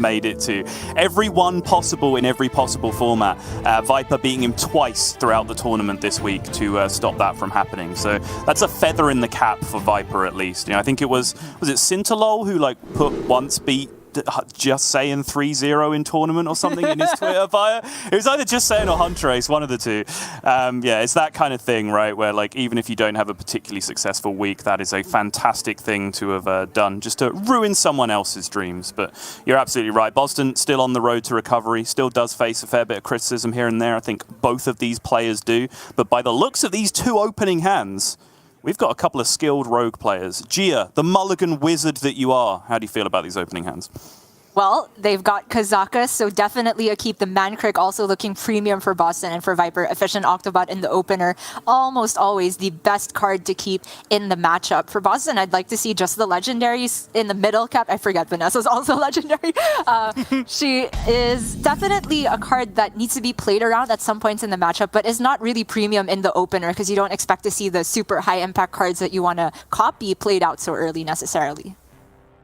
made it to every one possible in every possible format. Viper beating him twice throughout the tournament this week to stop that from happening. So that's a feather in the cap for Viper at least. You know, I think it was it Sintalol who like beat Just Saying 3-0 in tournament or something in his Twitter bio. It was either Just Saying or Huntrace, one of the two. Yeah, it's that kind of thing, right? Where like even if you don't have a particularly successful week, that is a fantastic thing to have done just to ruin someone else's dreams. But you're absolutely right. Bozzzton still on the road to recovery, still does face a fair bit of criticism here and there. I think both of these players do. But by the looks of these two opening hands, we've got a couple of skilled rogue players. Gia, the mulligan wizard that you are, how do you feel about these opening hands? Well, they've got Kazakus, so definitely a keep. The Mankrik also looking premium for Bozzzton and for Viper. Efficient Octobot in the opener. Almost always the best card to keep in the matchup. For Bozzzton, I'd like to see just the legendaries in the middle cap. I forget Vanessa's also legendary. She is definitely a card that needs to be played around at some points in the matchup, but is not really premium in the opener because you don't expect to see the super high impact cards that you want to copy played out so early necessarily.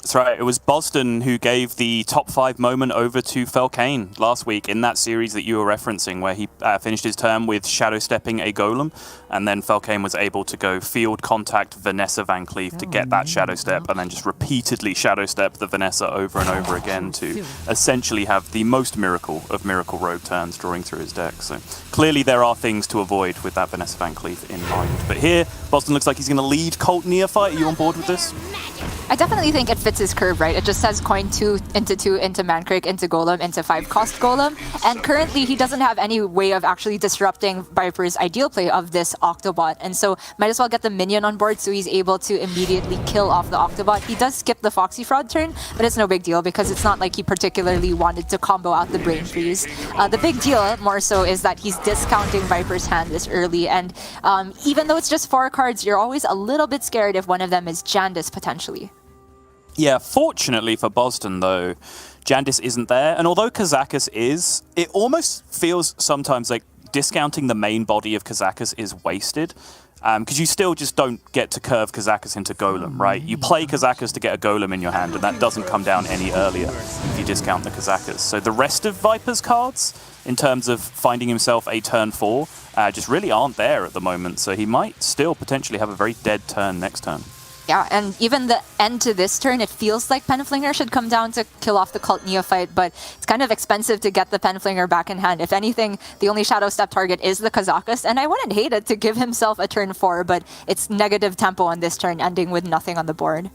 That's right. It was Bozzzton who gave the top 5 moment over to Felkane last week in that series that you were referencing, where he finished his turn with shadow stepping a golem, and then Felkane was able to go field contact Vanessa Van Cleef to get that shadow step, and then just repeatedly shadow step the Vanessa over and over again to essentially have the most miracle of Miracle Rogue turns drawing through his deck. So clearly there are things to avoid with that Vanessa Van Cleef in mind. But here, Bozzzton looks like he's going to lead Cult Neophyte. Are you on board with this? I definitely think it fits his curve, right? It just says coin 2 into Mankrik, into Golem, into 5-cost Golem. And currently, he doesn't have any way of actually disrupting Viper's ideal play of this Octobot. And so, might as well get the minion on board so he's able to immediately kill off the Octobot. He does skip the Foxy Fraud turn, but it's no big deal because it's not like he particularly wanted to combo out the Brain Freeze. The big deal, more so, is that he's discounting Viper's hand this early. And even though it's just 4 cards, you're always a little bit scared if one of them is Jandis, potentially. Yeah, fortunately for Bozzzton, though, Jandis isn't there. And although Kazakus is, it almost feels sometimes like discounting the main body of Kazakus is wasted. Because you still just don't get to curve Kazakus into Golem, right? You play Kazakus to get a Golem in your hand, and that doesn't come down any earlier if you discount the Kazakus. So the rest of Viper's cards, in terms of finding himself a turn 4, just really aren't there at the moment. So he might still potentially have a very dead turn next turn. Yeah, and even the end to this turn, it feels like Penflinger should come down to kill off the Cult Neophyte, but it's kind of expensive to get the Penflinger back in hand. If anything, the only Shadow Step target is the Kazakus, and I wouldn't hate it to give himself a turn 4, but it's negative tempo on this turn, ending with nothing on the board.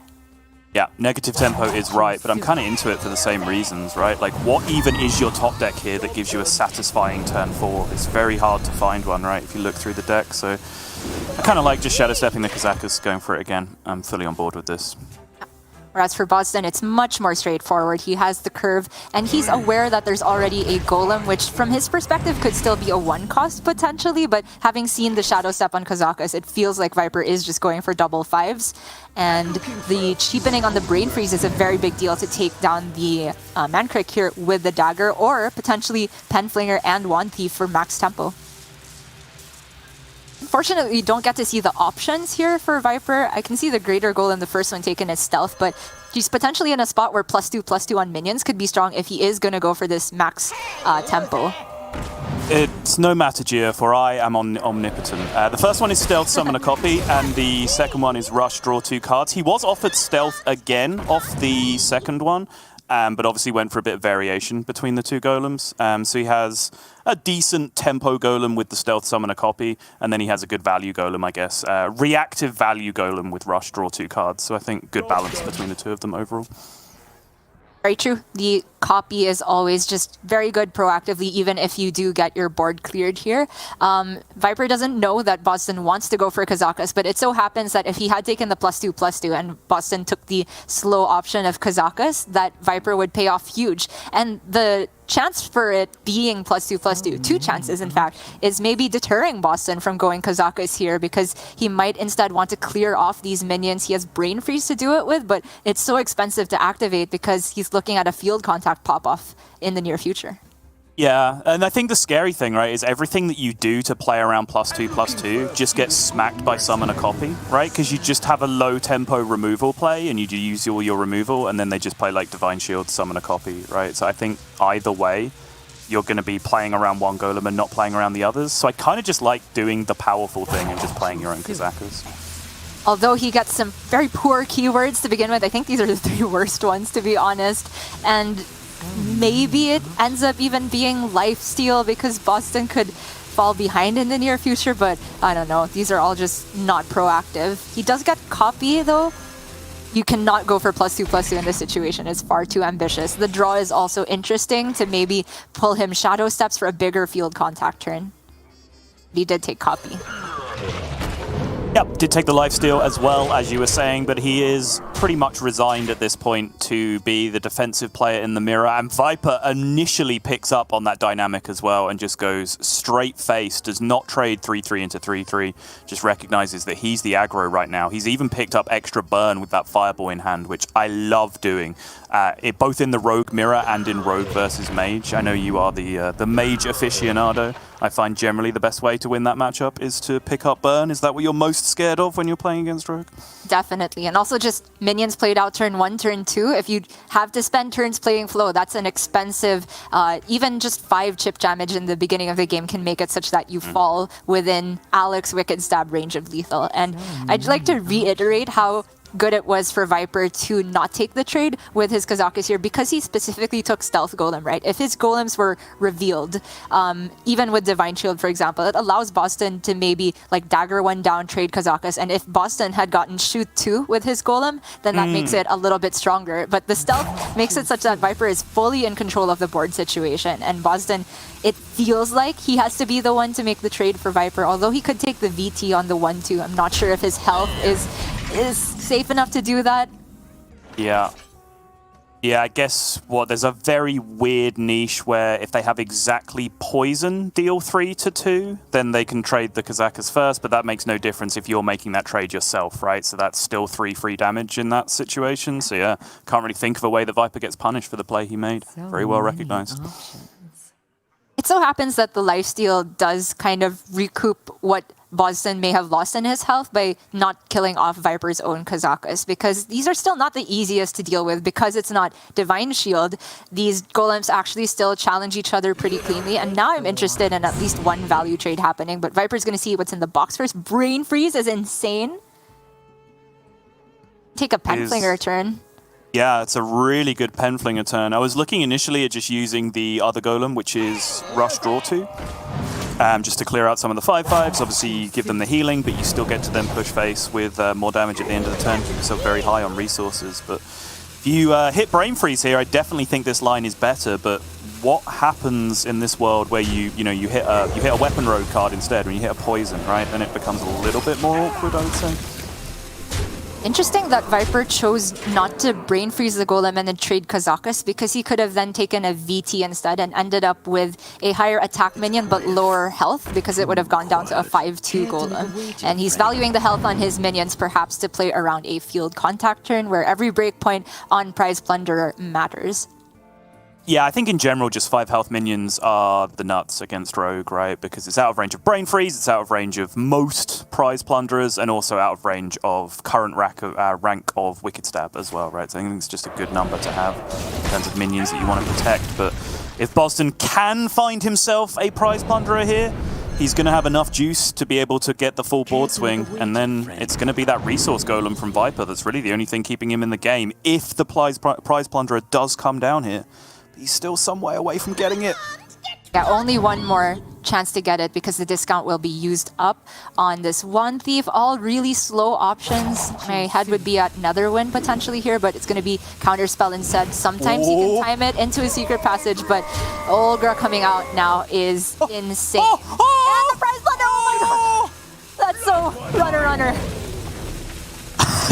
Yeah, negative tempo is right, but I'm kind of into it for the same reasons, right? Like, what even is your top deck here that gives you a satisfying turn 4? It's very hard to find one, right, if you look through the deck, so I kind of like just shadow stepping the Kazakus, going for it again. I'm fully on board with this. Whereas for Bozzzton, it's much more straightforward. He has the curve, and he's aware that there's already a Golem, which from his perspective could still be a 1-cost potentially, but having seen the Shadow Step on Kazakus, it feels like Viper is just going for double 5s. And the cheapening on the Brain Freeze is a very big deal to take down the Mankrik here with the Dagger, or potentially Penflinger and Wand Thief for max tempo. Unfortunately, you don't get to see the options here for Viper. I can see the Greater Golem, the first one taken as stealth, but he's potentially in a spot where +2/+2 on minions could be strong if he is going to go for this max tempo. It's no matter, Gia, for I am omnipotent. The first one is Stealth Summon a Copy, and the second one is Rush Draw 2 cards. He was offered Stealth again off the second one, but obviously went for a bit of variation between the two golems. So he has a decent tempo golem with the Stealth Summon a Copy, and then he has a good value golem, I guess. Reactive value golem with Rush Draw 2 cards. So I think good balance between the two of them overall. Very true. The copy is always just very good proactively, even if you do get your board cleared here. Viper doesn't know that Bozzzton wants to go for Kazakus, but it so happens that if he had taken the +2/+2 and Bozzzton took the slow option of Kazakus, that Viper would pay off huge. And the chance for it being +2/+2, 2 chances in fact, is maybe deterring Bozzzton from going Kazakus here, because he might instead want to clear off these minions. He has Brain Freeze to do it with, but it's so expensive to activate because he's looking at a field contact pop-off in the near future. Yeah, and I think the scary thing, right, is everything that you do to play around +2/+2 just gets smacked by summon a copy, right? Because you just have a low tempo removal play and you use all your removal and then they just play like Divine Shield, summon a copy, right? So I think either way, you're going to be playing around one golem and not playing around the others. So I kind of just like doing the powerful thing and just playing your own Kazakas. Although he gets some very poor keywords to begin with, I think these are the 3 worst ones, to be honest. And maybe it ends up even being lifesteal because Bozzzton could fall behind in the near future, but I don't know. These are all just not proactive. He does get copy, though. You cannot go for +2/+2 in this situation. It's far too ambitious. The draw is also interesting to maybe pull him Shadow Steps for a bigger field contact turn. He did take copy. Yep, did take the lifesteal as well, as you were saying, but he is pretty much resigned at this point to be the defensive player in the mirror, and Viper initially picks up on that dynamic as well and just goes straight face, does not trade 3-3 into 3-3, just recognizes that he's the aggro right now. He's even picked up extra burn with that Fireball in hand, which I love doing, both in the Rogue mirror and in Rogue versus Mage. I know you are the Mage aficionado. I find generally the best way to win that matchup is to pick up burn. Is that what you're most scared of when you're playing against Rogue? Definitely. And also just minions played out turn 1, turn 2. If you have to spend turns playing flow, that's an expensive, even just 5 chip damage in the beginning of the game can make it such that you fall within Alex Wicked Stab range of lethal. And I'd like to reiterate how good it was for Viper to not take the trade with his Kazakus here because he specifically took Stealth Golem, right? If his golems were revealed, even with Divine Shield, for example, it allows Bozzzton to maybe like dagger 1 down, trade Kazakus, and if Bozzzton had gotten shoot 2 with his golem, then that makes it a little bit stronger. But the stealth makes it such that Viper is fully in control of the board situation, and Bozzzton, it feels like he has to be the one to make the trade for Viper, although he could take the VT on the 1-2. I'm not sure if his health is safe enough to do that. Yeah. Yeah, I guess, there's a very weird niche where if they have exactly poison deal 3-2, then they can trade the Kazakas first, but that makes no difference if you're making that trade yourself, right? So that's still 3 free damage in that situation. So yeah, can't really think of a way that Viper gets punished for the play he made. Very well recognized. It so happens that the lifesteal does kind of recoup what Bozzzton may have lost in his health by not killing off Viper's own Kazakus, because these are still not the easiest to deal with because it's not Divine Shield. These golems actually still challenge each other pretty cleanly, and now I'm interested in at least one value trade happening, but Viper's going to see what's in the box first. Brain Freeze is insane. Take a Penflinger turn. Yeah, it's a really good Penflinger turn. I was looking initially at just using the other golem, which is Rush Draw 2. Just to clear out some of the 5/5s. Obviously, you give them the healing, but you still get to then push face with more damage at the end of the turn, keep yourself very high on resources. But if you hit Brain Freeze here, I definitely think this line is better. But what happens in this world where you hit a Weapon Rogue card instead when you hit a poison, right? Then it becomes a little bit more awkward, I would say. Interesting that Viper chose not to Brain Freeze the golem and then trade Kazakus, because he could have then taken a VT instead and ended up with a higher attack minion but lower health, because it would have gone down to a 5-2 golem. And he's valuing the health on his minions perhaps to play around a field contact turn where every breakpoint on Prize Plunderer matters. Yeah, I think in general, just 5 health minions are the nuts against Rogue, right? Because it's out of range of Brain Freeze, it's out of range of most Prize Plunderers, and also out of range of current rank of Wicked Stab as well, right? So I think it's just a good number to have in terms of minions that you want to protect. But if Bozzzton can find himself a Prize Plunderer here, he's going to have enough juice to be able to get the full board swing, and then it's going to be that resource golem from Viper that's really the only thing keeping him in the game if the Prize Plunderer does come down here. He's still some way away from getting it. Yeah, only one more chance to get it because the discount will be used up on this one thief. All really slow options. My head would be at Netherwind potentially here, but it's going to be Counterspell instead. Sometimes you can time it into a secret passage, but Olgra coming out now is insane. And the Prize Plunder! Oh my god! That's so runner.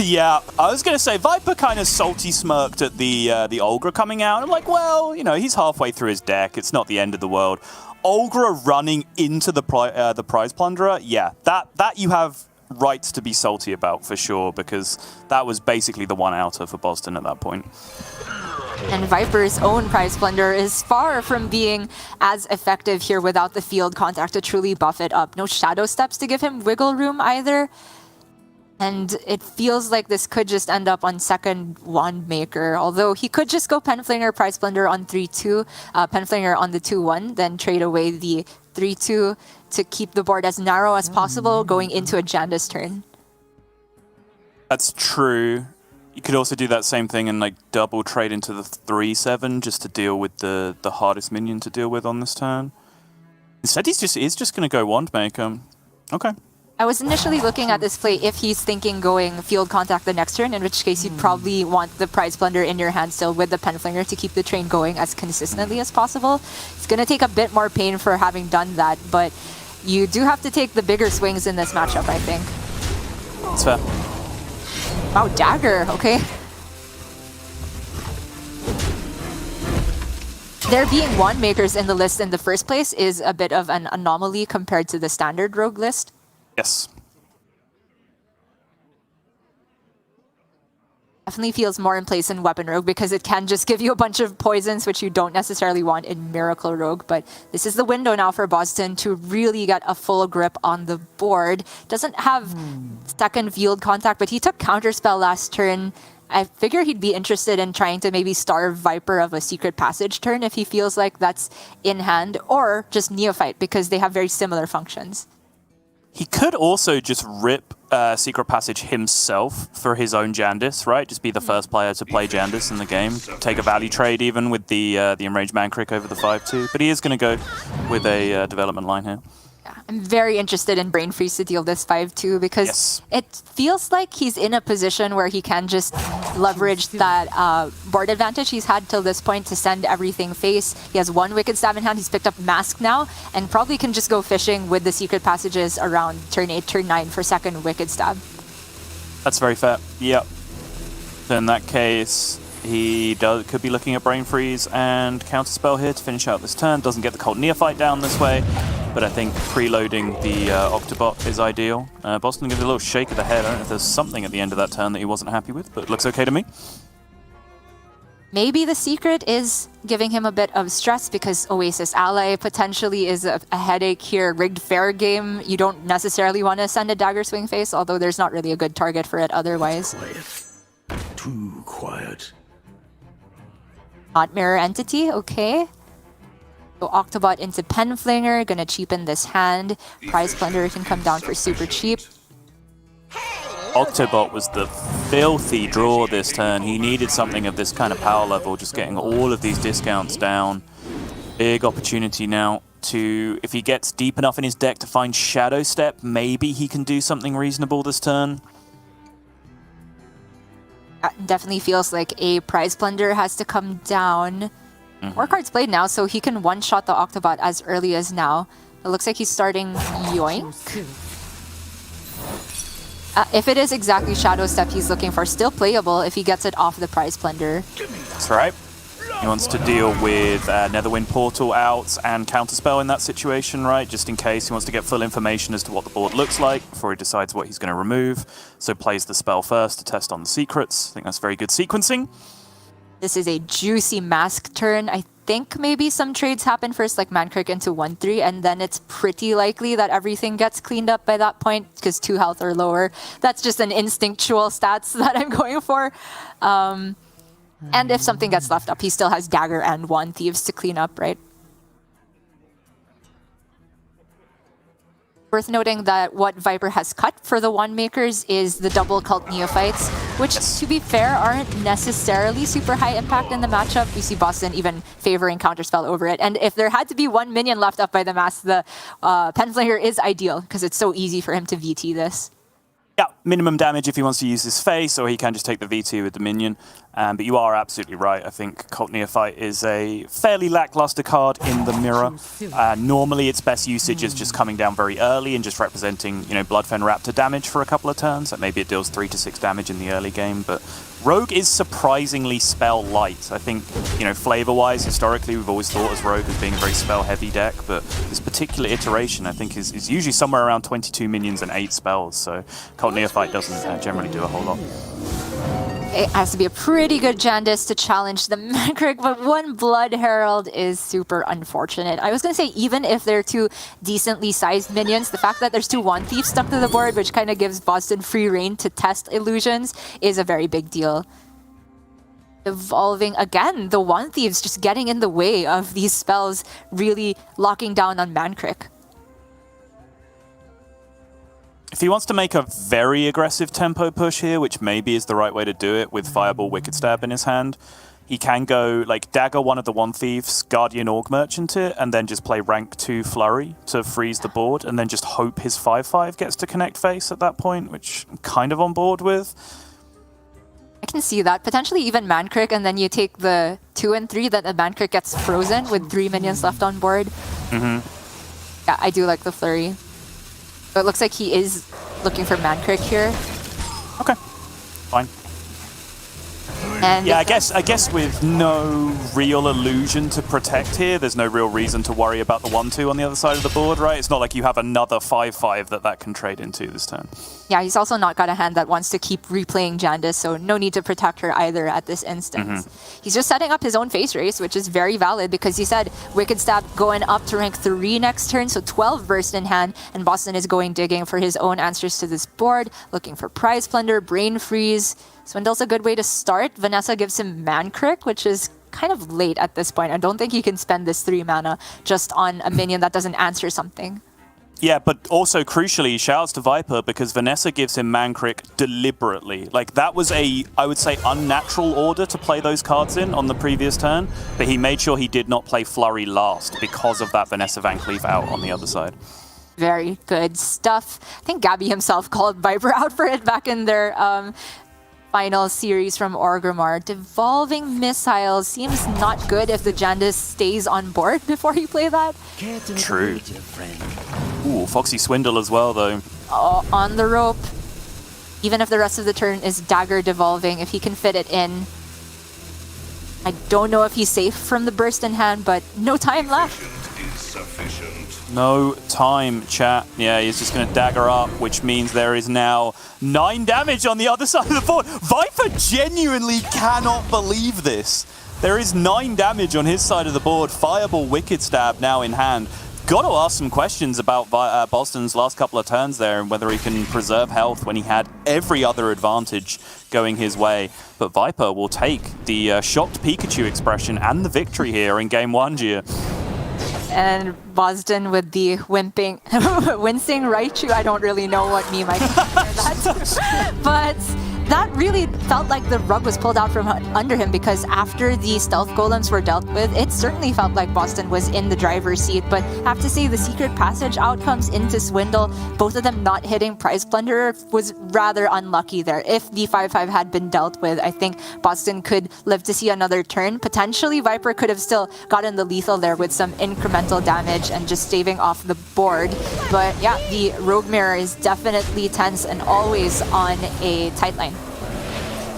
Yeah, I was going to say, Viper kind of salty smirked at the Olgra coming out. I'm like, well, he's halfway through his deck. It's not the end of the world. Olgra running into the Prize Plunderer, yeah, that you have rights to be salty about for sure, because that was basically the one-outer for Bozzzton at that point. And Viper's own Prize Plunder is far from being as effective here without the field contact to truly buff it up. No Shadow Steps to give him wiggle room either. And it feels like this could just end up on second Wand Maker, although he could just go Penflinger, Prize Plunder on 3-2, Penflinger on the 2-1, then trade away the 3-2 to keep the board as narrow as possible going into a Janda's turn. That's true. You could also do that same thing and like double trade into the 3-7 just to deal with the hardest minion to deal with on this turn. Instead, he's just going to go Wand Maker. Okay. I was initially looking at this play if he's thinking going field contact the next turn, in which case you'd probably want the Prize Plunder in your hand still with the Penflinger to keep the train going as consistently as possible. It's going to take a bit more pain for having done that, but you do have to take the bigger swings in this matchup, I think. That's fair. Wow, Dagger, okay. There being Wand Makers in the list in the first place is a bit of an anomaly compared to the standard rogue list. Yes. Definitely feels more in place in Weapon Rogue because it can just give you a bunch of poisons, which you don't necessarily want in Miracle Rogue. But this is the window now for Bozzzton to really get a full grip on the board. Doesn't have second field contact, but he took Counterspell last turn. I figure he'd be interested in trying to maybe starve Viper of a Secret Passage turn if he feels like that's in hand, or just Neophyte because they have very similar functions. He could also just rip Secret Passage himself for his own Janda's, right? Just be the first player to play Janda's in the game. Take a value trade even with the Enraged Mankrik over the 5-2. But he is going to go with a development line here. I'm very interested in Brain Freeze to deal this 5-2 because it feels like he's in a position where he can just leverage that board advantage he's had till this point to send everything face. He has one Wicked Stab in hand, he's picked up Mask now, and probably can just go fishing with the Secret Passages around turn 8, turn 9 for second Wicked Stab. That's very fair, yep. So in that case, he could be looking at Brain Freeze and Counterspell here to finish out this turn. Doesn't get the Cult Neophyte down this way, but I think preloading the Octobot is ideal. Bozzzton gives a little shake of the head. I don't know if there's something at the end of that turn that he wasn't happy with, but it looks okay to me. Maybe the secret is giving him a bit of stress because Oasis Ally potentially is a headache here. Rigged Fair Game, you don't necessarily want to send a Dagger Swing face, although there's not really a good target for it otherwise. Quiet. Too quiet. Not Mirror Entity, okay. So Octobot into Penflinger, gonna cheapen this hand. Prize Plunder can come down for super cheap. Octobot was the filthy draw this turn. He needed something of this kind of power level, just getting all of these discounts down. Big opportunity now to, if he gets deep enough in his deck to find Shadow Step, maybe he can do something reasonable this turn. Definitely feels like a Prize Plunder has to come down. More cards played now, so he can one-shot the Octobot as early as now. It looks like he's starting Yoink. If it is exactly Shadow Step he's looking for, still playable if he gets it off the Prize Plunder. That's right. He wants to deal with Netherwind Portal out and Counterspell in that situation, right? Just in case he wants to get full information as to what the board looks like before he decides what he's going to remove. So plays the spell first to test on the secrets. I think that's very good sequencing. This is a juicy Mask turn. I think maybe some trades happen first, like Mankrik into 1-3, and then it's pretty likely that everything gets cleaned up by that point because 2 health or lower. That's just an instinctual stats that I'm going for. And if something gets left up, he still has Dagger and Wand Thieves to clean up, right? Worth noting that what Viper has cut for the Wand Makers is the double Cult Neophytes, which, to be fair, aren't necessarily super high impact in the matchup. You see Bozzzton even favoring Counterspell over it. And if there had to be one minion left up by the mask, the Penflinger is ideal because it's so easy for him to VT this. Yeah, minimum damage if he wants to use his face, or he can just take the V2 with the minion. But you are absolutely right. I think Cult Neophyte is a fairly lackluster card in the mirror. Normally, its best usage is just coming down very early and just representing, you know, Bloodfen Raptor damage for a couple of turns. Like maybe it deals 3 to 6 damage in the early game, but Rogue is surprisingly spell light. I think, you know, flavor-wise, historically, we've always thought as Rogue as being a very spell-heavy deck, but this particular iteration, I think, is usually somewhere around 22 minions and 8 spells. So Cult Neophyte doesn't generally do a whole lot. It has to be a pretty good Jandice to challenge the Mankrik, but one Blood Herald is super unfortunate. I was going to say, even if they're two decently sized minions, the fact that there's two One Thieves stuck to the board, which kind of gives Bozzzton free reign to test illusions, is a very big deal. Evolving again, the One Thieves just getting in the way of these spells really locking down on Mankrik. If he wants to make a very aggressive tempo push here, which maybe is the right way to do it with Fireball Wicked Stab in his hand, he can go like dagger one of the One Thieves, Guardian Org Merchant it, and then just play rank 2 Flurry to freeze the board, and then just hope his 5/5 gets to connect face at that point, which I'm kind of on board with. I can see that. Potentially even Mankrik, and then you take the 2 and 3, that the Mankrik gets frozen with 3 minions left on board. Yeah, I do like the Flurry. But it looks like he is looking for Mankrik here. Okay, fine. And yeah, I guess with no real illusion to protect here, there's no real reason to worry about the 1/2 on the other side of the board, right? It's not like you have another 5/5 that can trade into this turn. Yeah, he's also not got a hand that wants to keep replaying Jandice, so no need to protect her either at this instance. He's just setting up his own face race, which is very valid because he said Wicked Stab going up to rank 3 next turn, so 12 burst in hand, and Bozzzton is going digging for his own answers to this board, looking for Prize Plunder, Brain Freeze. Swindle's a good way to start. Vanessa gives him Mankrik, which is kind of late at this point. I don't think he can spend this 3 mana just on a minion that doesn't answer something. Yeah, but also crucially, shouts to Viper because Vanessa gives him Mankrik deliberately. Like, that was a, I would say, unnatural order to play those cards in on the previous turn, but he made sure he did not play Flurry last because of that Vanessa Van Cleef out on the other side. Very good stuff. I think Gabby himself called Viper out for it back in their final series from Orgrimmar. Devolving Missiles seems not good if the Jandice stays on board before you play that. True. Ooh, Foxy Swindle as well, though. On the rope. Even if the rest of the turn is Dagger Devolving, if he can fit it in. I don't know if he's safe from the burst in hand, but no time left. No time, chat. Yeah, he's just going to dagger up, which means there is now 9 damage on the other side of the board. Viper genuinely cannot believe this. There is 9 damage on his side of the board. Fireball Wicked Stab now in hand. Got to ask some questions about Bozzzton's last couple of turns there and whether he can preserve health when he had every other advantage going his way. But Viper will take the shocked Pikachu expression and the victory here in Game 1, Gia. And Bozzzton with the wincing Raichu. I don't really know what meme I can compare that. But that really felt like the rug was pulled out from under him because after the stealth golems were dealt with, it certainly felt like Bozzzton was in the driver's seat. But I have to say the secret passage outcomes into Swindle, both of them not hitting Prize Plunderer, was rather unlucky there. If the 5/5 had been dealt with, I think Bozzzton could live to see another turn. Potentially, Viper could have still gotten the lethal there with some incremental damage and just staving off the board. But yeah, the Rogue Mirror is definitely tense and always on a tight line.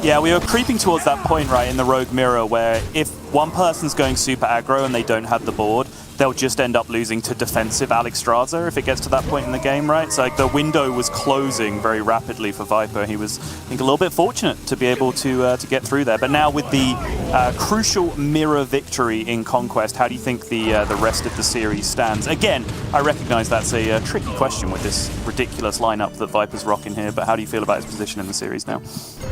Yeah, we were creeping towards that point, right, in the Rogue Mirror, where if one person's going super aggro and they don't have the board, they'll just end up losing to defensive Alexstrasza if it gets to that point in the game, right? So like, the window was closing very rapidly for Viper. He was, I think, a little bit fortunate to be able to get through there. But now with the crucial mirror victory in Conquest, how do you think the rest of the series stands? Again, I recognize that's a tricky question with this ridiculous lineup that Viper's rocking here, but how do you feel about his position in the series now?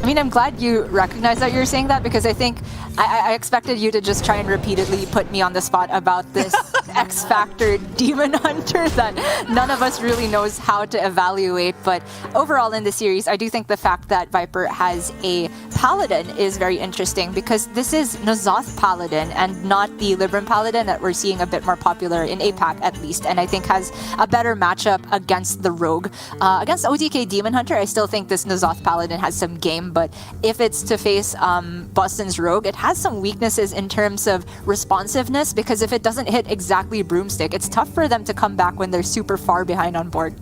I mean, I'm glad you recognize that you're saying that because I think I expected you to just try and repeatedly put me on the spot about this X-Factor Demon Hunter that none of us really knows how to evaluate. But overall in the series, I do think the fact that Viper has a Paladin is very interesting because this is N'Zoth Paladin and not the Libram Paladin that we're seeing a bit more popular in APAC at least, and I think has a better matchup against the Rogue. Against OTK Demon Hunter, I still think this N'Zoth Paladin has some game, but if it's to face Bozzzton's Rogue, it has some weaknesses in terms of responsiveness because if it doesn't hit exactly Broomstick, it's tough for them to come back when they're super far behind on board.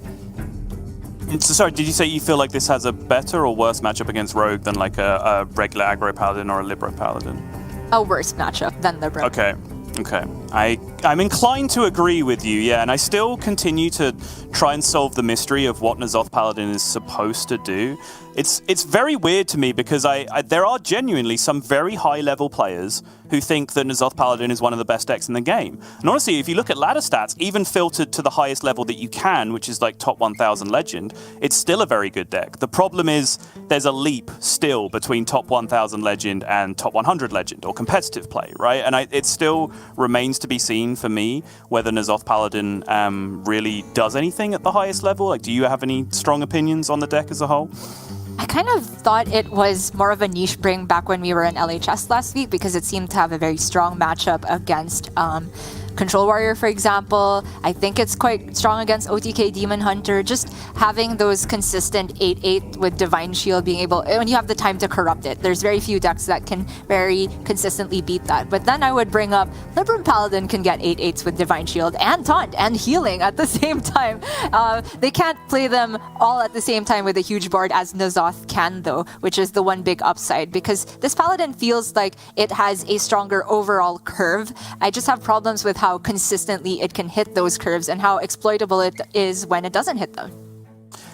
So, sorry, did you say you feel like this has a better or worse matchup against Rogue than like a regular aggro Paladin or a Libra Paladin? A worse matchup than the Rogue. Okay. I'm inclined to agree with you, yeah, and I still continue to try and solve the mystery of what N'Zoth Paladin is supposed to do. It's very weird to me because there are genuinely some very high-level players who think that N'Zoth Paladin is one of the best decks in the game. And honestly, if you look at ladder stats, even filtered to the highest level that you can, which is like top 1000 Legend, it's still a very good deck. The problem is there's a leap still between top 1000 Legend and top 100 Legend, or competitive play, right? And it still remains to be seen for me whether N'Zoth Paladin really does anything at the highest level. Like, do you have any strong opinions on the deck as a whole? I kind of thought it was more of a niche bring back when we were in LHS last week because it seemed to have a very strong matchup against Control Warrior, for example. I think it's quite strong against OTK Demon Hunter. Just having those consistent 8/8 with Divine Shield, being able, when you have the time to corrupt it, there's very few decks that can very consistently beat that. But then I would bring up Libram Paladin can get 8/8s with Divine Shield and Taunt and Healing at the same time. They can't play them all at the same time with a huge board as N'Zoth can, though, which is the one big upside, because this Paladin feels like it has a stronger overall curve. I just have problems with how consistently it can hit those curves and how exploitable it is when it doesn't hit them.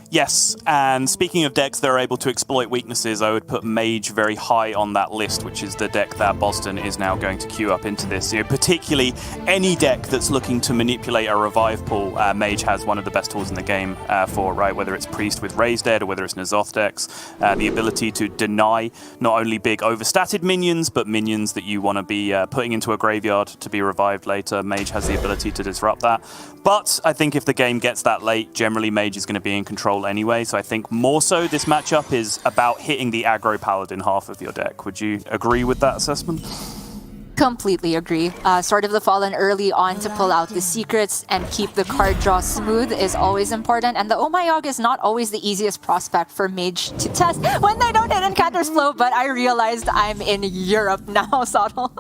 Yes, and speaking of decks that are able to exploit weaknesses, I would put Mage very high on that list, which is the deck that Bozzzton is now going to queue up into this. Particularly any deck that's looking to manipulate a revive pool, Mage has one of the best tools in the game for, right? Whether it's Priest with Raised Dead or whether it's N'Zoth decks, the ability to deny not only big overstatted minions, but minions that you want to be putting into a graveyard to be revived later. Mage has the ability to disrupt that. But I think if the game gets that late, generally Mage is going to be in control anyway, so I think more so this matchup is about hitting the aggro paladin half of your deck. Would you agree with that assessment? Completely agree. Sword of the Fallen early on to pull out the secrets and keep the card draw smooth is always important, and the Oh My Yogg is not always the easiest prospect for Mage to test when they don't hit Incanter's Flow, but I realized I'm in Europe now, Sottle.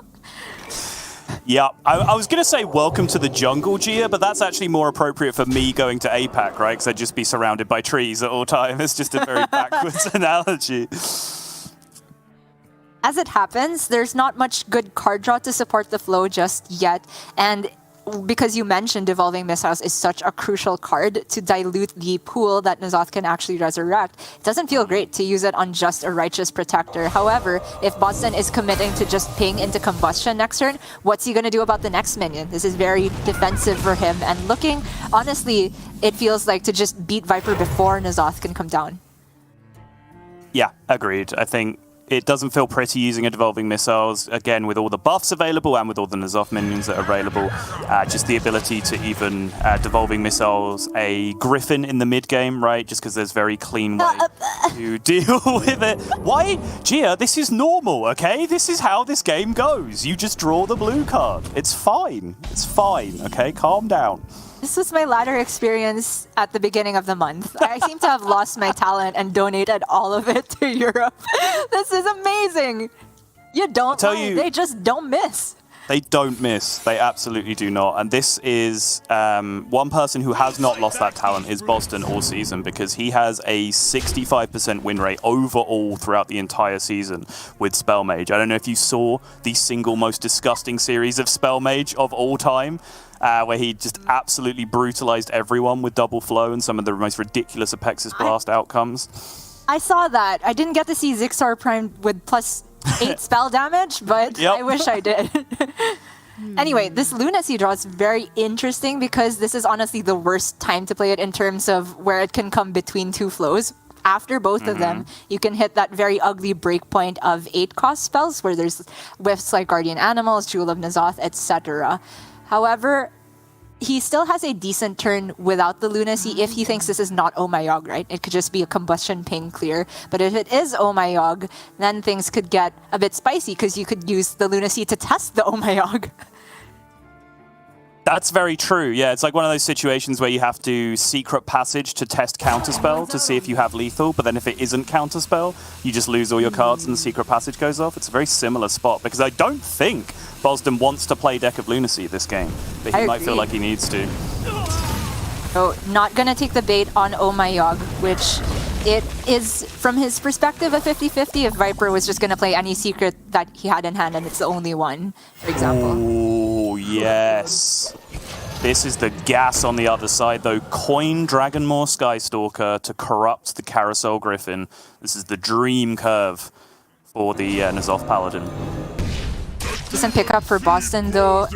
Yeah, I was going to say welcome to the jungle, Gia, but that's actually more appropriate for me going to APAC, right? Because I'd just be surrounded by trees at all times. It's just a very backwards analogy. As it happens, there's not much good card draw to support the flow just yet, and because you mentioned Devolving Missiles is such a crucial card to dilute the pool that N'Zoth can actually resurrect, it doesn't feel great to use it on just a Righteous Protector. However, if Bozzzton is committing to just ping into Combustion next turn, what's he going to do about the next minion? This is very defensive for him, and looking, honestly, it feels like to just beat Viper before N'Zoth can come down. Yeah, agreed. I think it doesn't feel pretty using a Devolving Missiles, again, with all the buffs available and with all the N'Zoth minions that are available. Just the ability to even Devolving Missiles a Griffin in the mid-game, right? Just because there's very clean way to deal with it. Why? Gia, this is normal, okay? This is how this game goes. You just draw the blue card. It's fine. It's fine, okay? Calm down. This was my ladder experience at the beginning of the month. I seem to have lost my talent and donated all of it to Europe. This is amazing. You don't lie. They just don't miss. They don't miss. They absolutely do not. And this is one person who has not lost that talent is Bozzzton all season, because he has a 65% win rate overall throughout the entire season with Spell Mage. I don't know if you saw the single most disgusting series of Spell Mage of all time, where he just absolutely brutalized everyone with double flow and some of the most ridiculous Apexis Blast outcomes. I saw that. I didn't get to see Zixar Prime with +8 spell damage, but I wish I did. Anyway, this Lunacy draw is very interesting because this is honestly the worst time to play it in terms of where it can come between two flows. After both of them, you can hit that very ugly breakpoint of 8-cost spells where there's whiffs like Guardian Animals, Jewel of N'Zoth, etc. However, he still has a decent turn without the Lunacy if he thinks this is not Oh My Yogg, right? It could just be a Combustion ping clear. But if it is Oh My Yogg, then things could get a bit spicy because you could use the Lunacy to test the Oh My Yogg. That's very true. Yeah, it's like one of those situations where you have to secret passage to test counterspell to see if you have lethal, but then if it isn't counterspell, you just lose all your cards and the secret passage goes off. It's a very similar spot because I don't think Bozzzton wants to play Deck of Lunacy this game, but he might feel like he needs to. So, not gonna take the bait on Oh My Yogg, which it is, from his perspective, a 50-50 if Viper was just gonna play any secret that he had in hand and it's the only one, for example. Oh, yeah. Yes. This is the gas on the other side, though. Coin Dragonmaw Skystalker to corrupt the Carousel Griffin. This is the dream curve for the N'Zoth Paladin. Decent pickup for Bozzzton, though.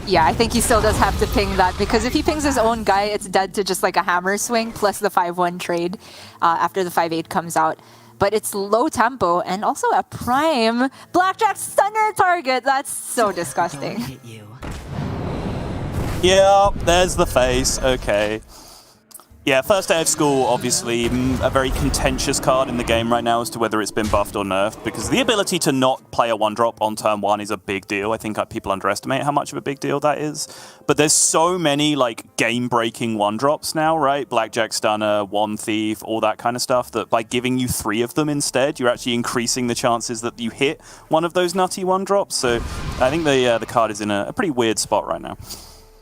Yeah, I think he still does have to ping that, because if he pings his own guy, it's dead to just like a hammer swing plus the 5-1 trade after the 5-8 comes out. But it's low tempo and also a prime Blackjack Stunner target. That's so disgusting. Yeah, there's the face. Okay. Yeah, first day of school, obviously, a very contentious card in the game right now as to whether it's been buffed or nerfed, because the ability to not play a 1-drop on turn 1 is a big deal. I think people underestimate how much of a big deal that is. But there's so many, like, game-breaking 1-drops now, right? Blackjack Stunner, One Thief, all that kind of stuff, that by giving you 3 of them instead, you're actually increasing the chances that you hit one of those nutty 1-drops. So I think the card is in a pretty weird spot right now.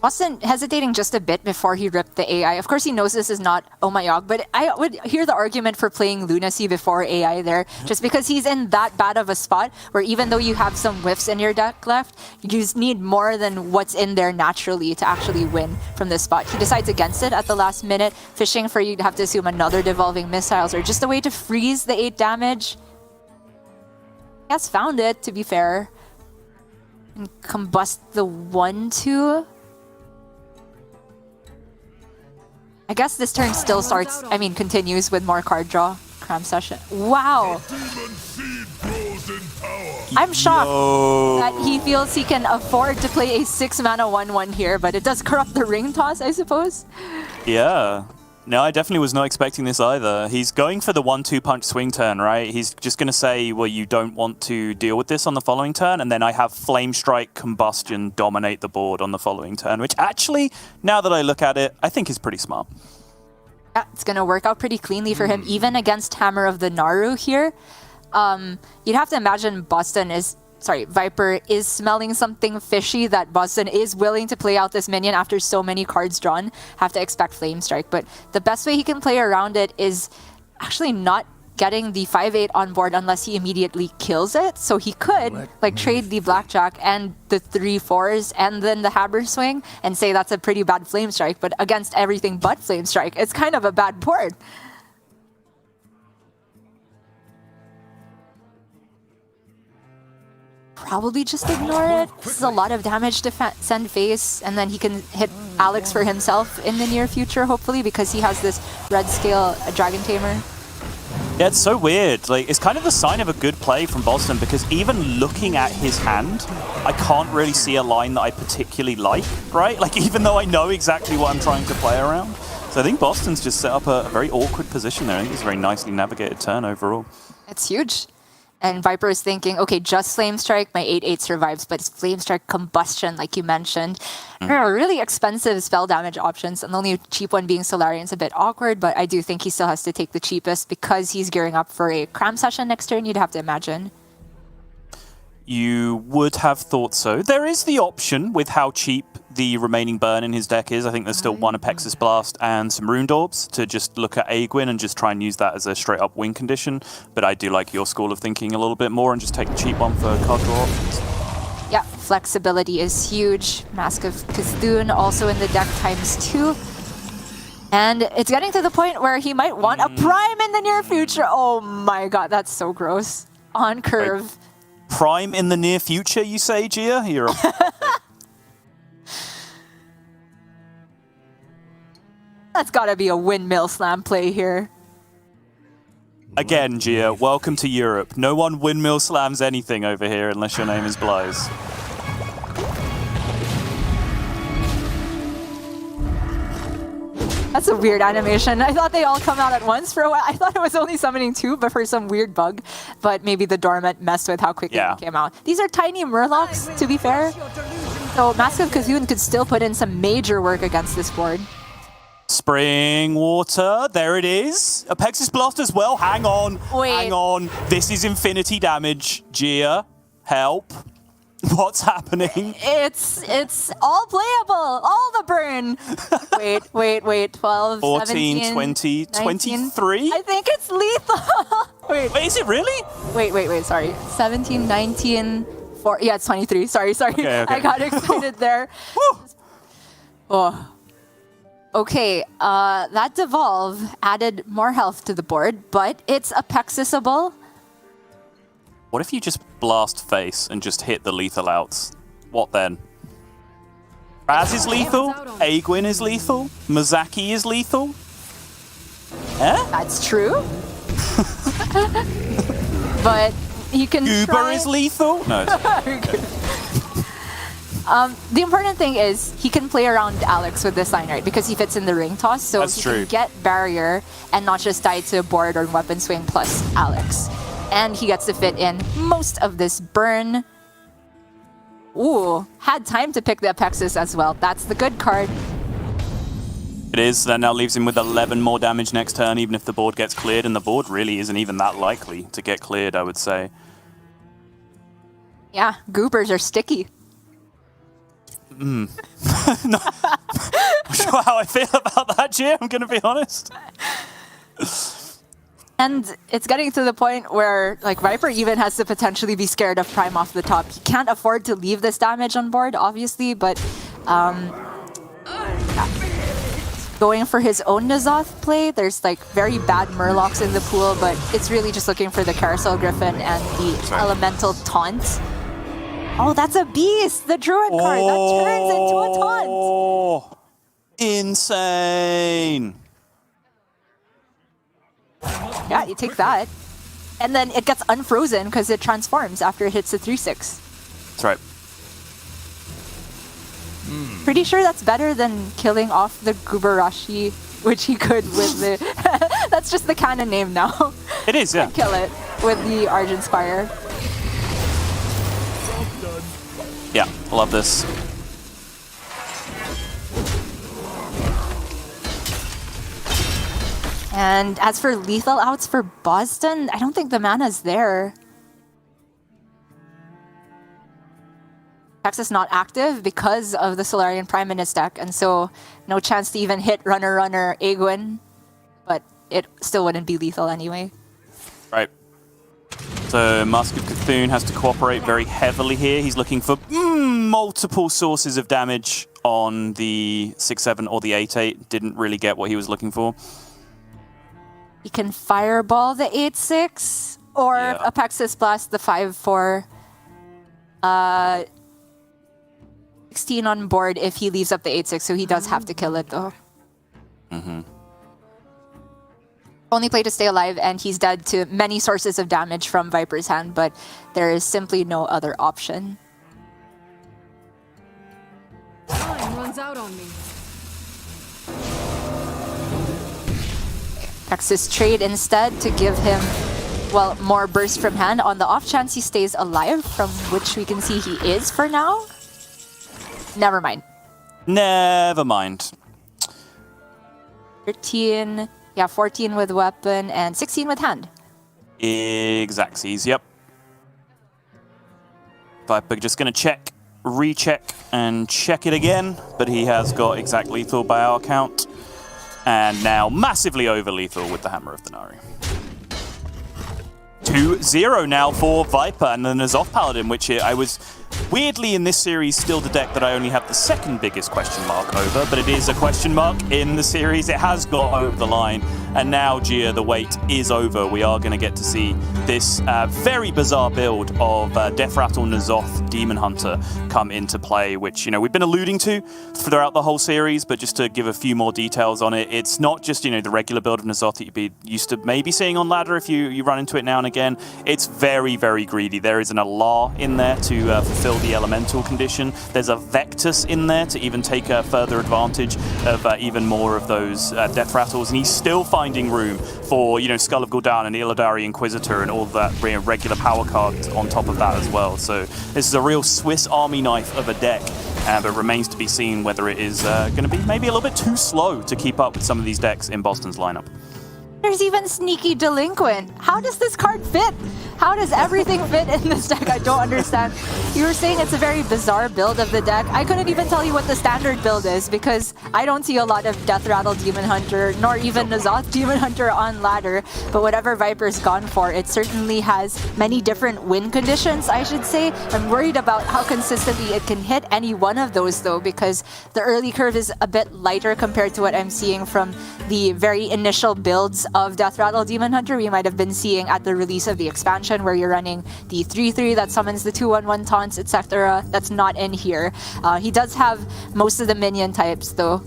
Bozzzton hesitating just a bit before he ripped the AI. Of course, he knows this is not Omayog, but I would hear the argument for playing Lunacy before AI there, just because he's in that bad of a spot where even though you have some whiffs in your deck left, you just need more than what's in there naturally to actually win from this spot. He decides against it at the last minute, fishing for you to have to assume another Devolving Missiles or just a way to freeze the 8 damage. He has found it, to be fair. And combust the 1-2. I guess this turn still starts, continues with more card draw. Cram session. Wow! I'm shocked that he feels he can afford to play a 6-mana 1-1 here, but it does corrupt the ring toss, I suppose. Yeah. No, I definitely was not expecting this either. He's going for the 1-2 punch swing turn, right? He's just going to say, well, you don't want to deal with this on the following turn, and then I have Flame Strike, Combustion dominate the board on the following turn, which actually, now that I look at it, I think is pretty smart. Yeah, it's going to work out pretty cleanly for him, even against Hammer of the Naru here. You'd have to imagine Viper is smelling something fishy, that Bozzzton is willing to play out this minion after so many cards drawn. Have to expect Flame Strike, but the best way he can play around it is actually not getting the 5-8 on board unless he immediately kills it. So he could trade the Blackjack and the 3-4s and then the Hammer Swing and say that's a pretty bad Flame Strike, but against everything but Flame Strike, it's kind of a bad board. Probably just ignore it. This is a lot of damage to send face, and then he can hit Alex for himself in the near future, hopefully, because he has this red scale Dragon Tamer. Yeah, it's so weird. Like, it's kind of the sign of a good play from Bozzzton, because even looking at his hand, I can't really see a line that I particularly like, right? Like, even though I know exactly what I'm trying to play around. So I think Boston's just set up a very awkward position there. I think it's a very nicely navigated turn overall. It's huge. And Viper is thinking, okay, just Flame Strike, my 8-8 survives, but it's Flame Strike Combustion, like you mentioned. Really expensive spell damage options, and the only cheap one being Solarian's a bit awkward, but I do think he still has to take the cheapest because he's gearing up for a Cram Session next turn, you'd have to imagine. You would have thought so. There is the option with how cheap the remaining burn in his deck is. I think there's still one Apexis Blast and some Rune Orbs to just look at Aegwin and just try and use that as a straight-up win condition. But I do like your school of thinking a little bit more and just take the cheap one for card draw options. Yeah, flexibility is huge. Mask of Cthulhu also in the deck ×2. And it's getting to the point where he might want a Prime in the near future. Oh my god, that's so gross. On curve. Right. Prime in the near future, you say, Gia? You're That's gotta be a windmill slam play here. Again, Gia, welcome to Europe. No one windmill slams anything over here unless your name is Blaze. That's a weird animation. I thought they all come out at once for a while. I thought it was only summoning 2, but for some weird bug. But maybe the Dormant messed with how quickly it came out. These are tiny Murlocs, to be fair. So Mask of Cthulhu could still put in some major work against this board. Spring Water, there it is. Apexis Blast as well. Hang on, hang on. This is infinity damage. Gia, help. What's happening? It's all playable. All the burn. Wait. 12, 14, 17, 20, 19. 23? I think it's lethal. Wait, is it really? Wait, sorry. 17, 19, 24. Yeah, it's 23. Sorry. Okay. I got excited there. Oh. Okay, that Devolve added more health to the board, but it's Apexisable. What if you just blast face and just hit the lethal outs? What then? Raz is lethal, Aegwin is lethal, Mozaki is lethal. Eh? That's true. But you can Uber is lethal? No. The important thing is he can play around Alex with this line, right? Because he fits in the ring toss, so That's he true. can get barrier and not just die to a board or weapon swing plus Alex. And he gets to fit in most of this burn. Ooh, had time to pick the Apexis as well. That's the good card. It is. That now leaves him with 11 more damage next turn, even if the board gets cleared, and the board really isn't even that likely to get cleared, I would say. Yeah, goobers are sticky. No. I'm not sure how I feel about that, Gia, I'm going to be honest. And it's getting to the point where like Viper even has to potentially be scared of Prime off the top. He can't afford to leave this damage on board, obviously, but going for his own N'Zoth play. There's like very bad Murlocs in the pool, but it's really just looking for the Carousel Griffin and the Elemental Taunt. Oh, that's a beast! The Druid card! That turns into a taunt! Oh, insane! Yeah, you take that. And then it gets unfrozen because it transforms after it hits the 3/6. That's right. Pretty sure that's better than killing off the Gubarashi, which he could with the... That's just the canon name now. It is, yeah. Kill it with the Argent Spire. Yeah, I love this. And as for lethal outs for Bozzzton, I don't think the mana's there. Texas not active because of the Solarian Prime in his deck, and so no chance to even hit Runner Aegwin, but it still wouldn't be lethal anyway. Right. So Mask of Cthulhu has to cooperate very heavily here. He's looking for multiple sources of damage on the 6/7 or the 8/8. Didn't really get what he was looking for. You can Fireball the 8/6 or Apexis Blast the 5/4. 16 on board if he leaves up the 8/6, so he does have to kill it though. Only play to stay alive, and he's dead to many sources of damage from Viper's hand, but there is simply no other option. Time runs out on me. Texas trade instead to give him, well, more burst from hand on the off chance he stays alive, from which we can see he is for now. Never mind. Never mind. 13, yeah, 14 with weapon and 16 with hand. Exactsies, yep. Viper just going to check, recheck, and check it again, but he has got exact lethal by our count. And now massively over lethal with the Hammer of the Nari. 2-0 now for Viper and the N'Zoth Paladin, which I was weirdly in this series still the deck that I only have the second biggest question mark over, but it is a question mark in the series. It has got over the line, and now, Gia, the wait is over. We are going to get to see this very bizarre build of Death Rattle N'Zoth Demon Hunter come into play, which, you know, we've been alluding to throughout the whole series, but just to give a few more details on it, it's not just, you know, the regular build of N'Zoth that you'd be used to maybe seeing on ladder if you run into it now and again. It's very, very greedy. There is an Alar in there to fulfill the elemental condition. There's a Vectus in there to even take further advantage of even more of those Death Rattles, and he's still finding room for, you know, Skull of Gul'dan and Illidari Inquisitor and all that regular power cards on top of that as well. So this is a real Swiss Army knife of a deck, but it remains to be seen whether it is going to be maybe a little bit too slow to keep up with some of these decks in Boston's lineup. There's even Sneaky Delinquent. How does this card fit? How does everything fit in this deck? I don't understand. You were saying it's a very bizarre build of the deck. I couldn't even tell you what the standard build is because I don't see a lot of Death Rattle Demon Hunter nor even N'Zoth Demon Hunter on ladder. But whatever Viper's gone for, it certainly has many different win conditions, I should say. I'm worried about how consistently it can hit any one of those though, because the early curve is a bit lighter compared to what I'm seeing from the very initial builds of Death Rattle Demon Hunter we might have been seeing at the release of the expansion, where you're running the 3/3 that summons the 2/1/1 taunts, etc. That's not in here. He does have most of the minion types though.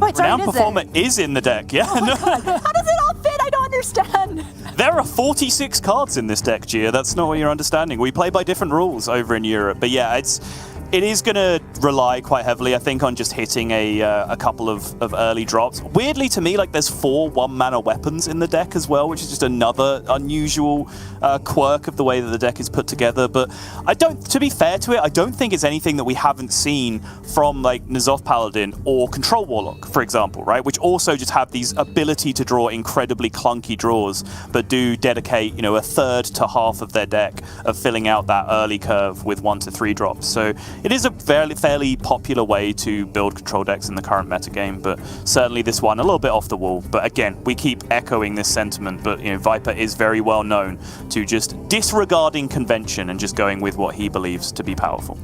Wait, sorry, Renowned Performer is in the deck, yeah. Oh my God. How does it all fit? I don't understand. There are 46 cards in this deck, Gia. That's not what you're understanding. We play by different rules over in Europe. But yeah, it is going to rely quite heavily, I think, on just hitting a couple of early drops. Weirdly, to me, like there's 4 1-mana weapons in the deck as well, which is just another unusual quirk of the way that the deck is put together. But to be fair to it, I don't think it's anything that we haven't seen from like N'Zoth Paladin or Control Warlock, for example, right? Which also just have these ability to draw incredibly clunky draws, but do dedicate, a third to half of their deck of filling out that early curve with 1 to 3 drops. So it is a fairly popular way to build control decks in the current metagame, but certainly this one a little bit off the wall. But again, we keep echoing this sentiment, but Viper is very well known to just disregarding convention and just going with what he believes to be powerful.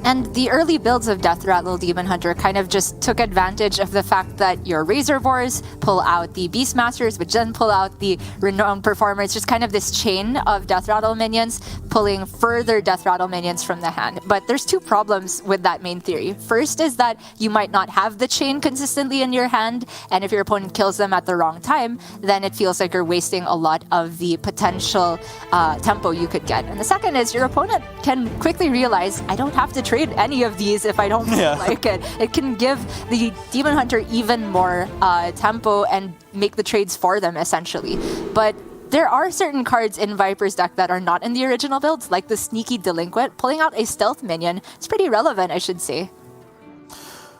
And the early builds of Death Rattle Demon Hunter kind of just took advantage of the fact that your Razor Boars pull out the Beastmasters, which then pull out the Renowned Performer. It's just kind of this chain of Death Rattle minions pulling further Death Rattle minions from the hand. But there's 2 problems with that main theory. First is that you might not have the chain consistently in your hand, and if your opponent kills them at the wrong time, then it feels like you're wasting a lot of the potential tempo you could get. And the second is your opponent can quickly realize, I don't have to trade any of these if I don't feel like it. It can give the Demon Hunter even more tempo and make the trades for them, essentially. But there are certain cards in Viper's deck that are not in the original builds, like the Sneaky Delinquent. Pulling out a stealth minion, it's pretty relevant, I should say.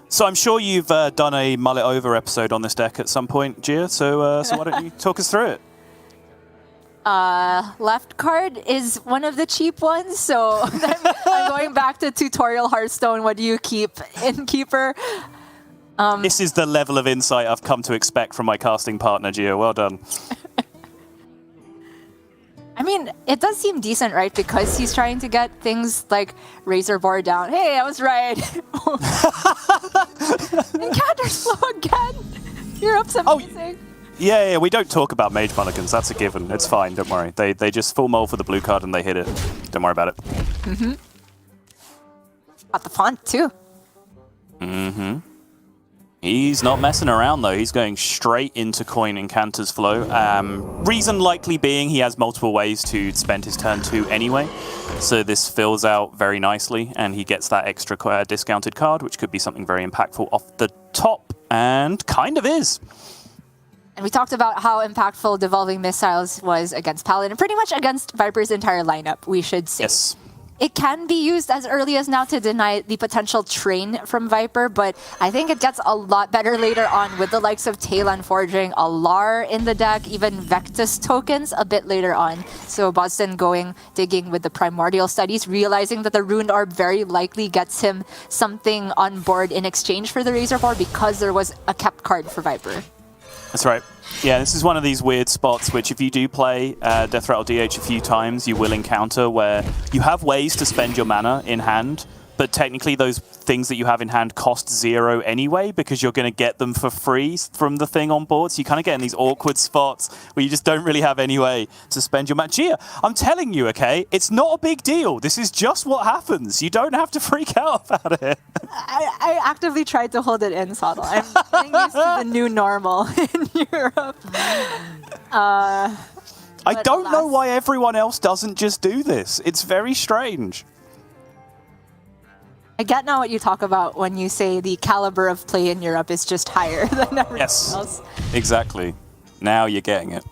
So I'm sure you've done a Mull It Over episode on this deck at some point, Gia, so why don't you talk us through it? Left card is one of the cheap ones, so I'm going back to tutorial Hearthstone. What do you keep? Innkeeper. This is the level of insight I've come to expect from my casting partner, Gia. Well done. I mean, it does seem decent, right? Because he's trying to get things like Razor Boar down. Hey, I was right. Encounter's flow again. Europe's amazing. Yeah, we don't talk about Mage Mulligans. That's a given. It's fine, don't worry. They just full mull for the blue card and they hit it. Don't worry about it. Mm-hmm. Got the font, too. Mm-hmm. He's not messing around, though. He's going straight into coin Incanter's flow. Reason likely being he has multiple ways to spend his turn 2 anyway. So this fills out very nicely, and he gets that extra discounted card, which could be something very impactful off the top, and kind of is. And we talked about how impactful Devolving Missiles was against Paladin, pretty much against Viper's entire lineup, we should say. Yes. It can be used as early as now to deny the potential train from Viper, but I think it gets a lot better later on with the likes of Talon Forging, Alar in the deck, even Vectus tokens a bit later on. So Bozzzton digging with the Primordial Studies, realizing that the Ruined Orb very likely gets him something on board in exchange for the Razor Boar because there was a kept card for Viper. That's right. Yeah, this is one of these weird spots which if you do play Death Rattle DH a few times, you will encounter where you have ways to spend your mana in hand, but technically those things that you have in hand cost 0 anyway because you're going to get them for free from the thing on board. So you kind of get in these awkward spots where you just don't really have any way to spend your mana. Gia, I'm telling you, okay, it's not a big deal. This is just what happens. You don't have to freak out about it. I actively tried to hold it in, Sottle. I'm getting used to the new normal in Europe. I don't know why everyone else doesn't just do this. It's very strange. I get now what you talk about when you say the caliber of play in Europe is just higher than everyone else. Exactly. Now you're getting it.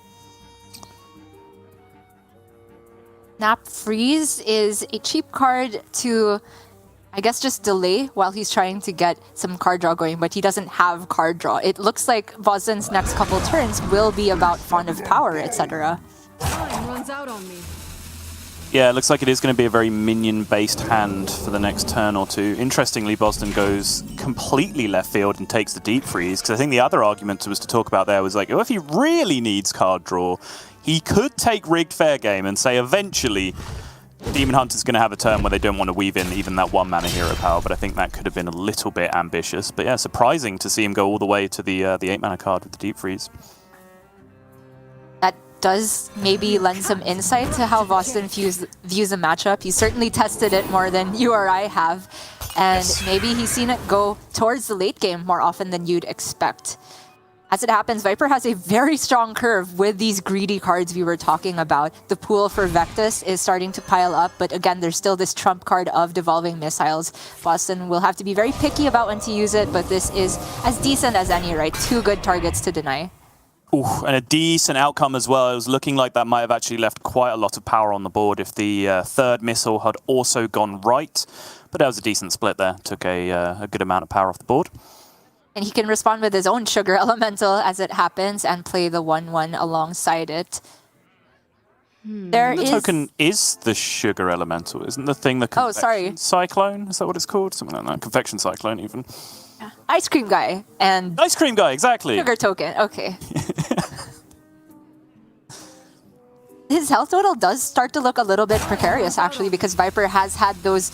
Nap Freeze is a cheap card to, I guess, just delay while he's trying to get some card draw going, but he doesn't have card draw. It looks like Bozzzton's next couple turns will be about Font of Power, etc. Time runs runs out on me. Yeah, it looks like it is going to be a very minion-based hand for the next turn or two. Interestingly, Bozzzton goes completely left field and takes the deep freeze, because I think the other argument was to talk about there was like, oh, if he really needs card draw, he could take Rigged Fair Game and say eventually Demon Hunter's going to have a turn where they don't want to weave in even that 1 mana hero power, but I think that could have been a little bit ambitious. But yeah, surprising to see him go all the way to the 8 mana card with the deep freeze. That does maybe lend some insight to how Bozzzton views a matchup. He certainly tested it more than you or I have, and maybe he's seen it go towards the late game more often than you'd expect. As it happens, Viper has a very strong curve with these greedy cards we were talking about. The pool for Vectus is starting to pile up, but again, there's still this trump card of Devolving Missiles. Bozzzton will have to be very picky about when to use it, but this is as decent as any, right? 2 good targets to deny. Ooh, and a decent outcome as well. It was looking like that might have actually left quite a lot of power on the board if the third missile had also gone right. But that was a decent split there. Took a good amount of power off the board. And he can respond with his own Sugar Elemental as it happens and play the 1/1 alongside it. The token is the Sugar Elemental, isn't the thing the Confection Cyclone? Is that what it's called? Something like that. Confection Cyclone, even. Yeah. Ice Cream Guy and... Ice Cream Guy, exactly. Sugar Token, okay. His health total does start to look a little bit precarious, actually, because Viper has had those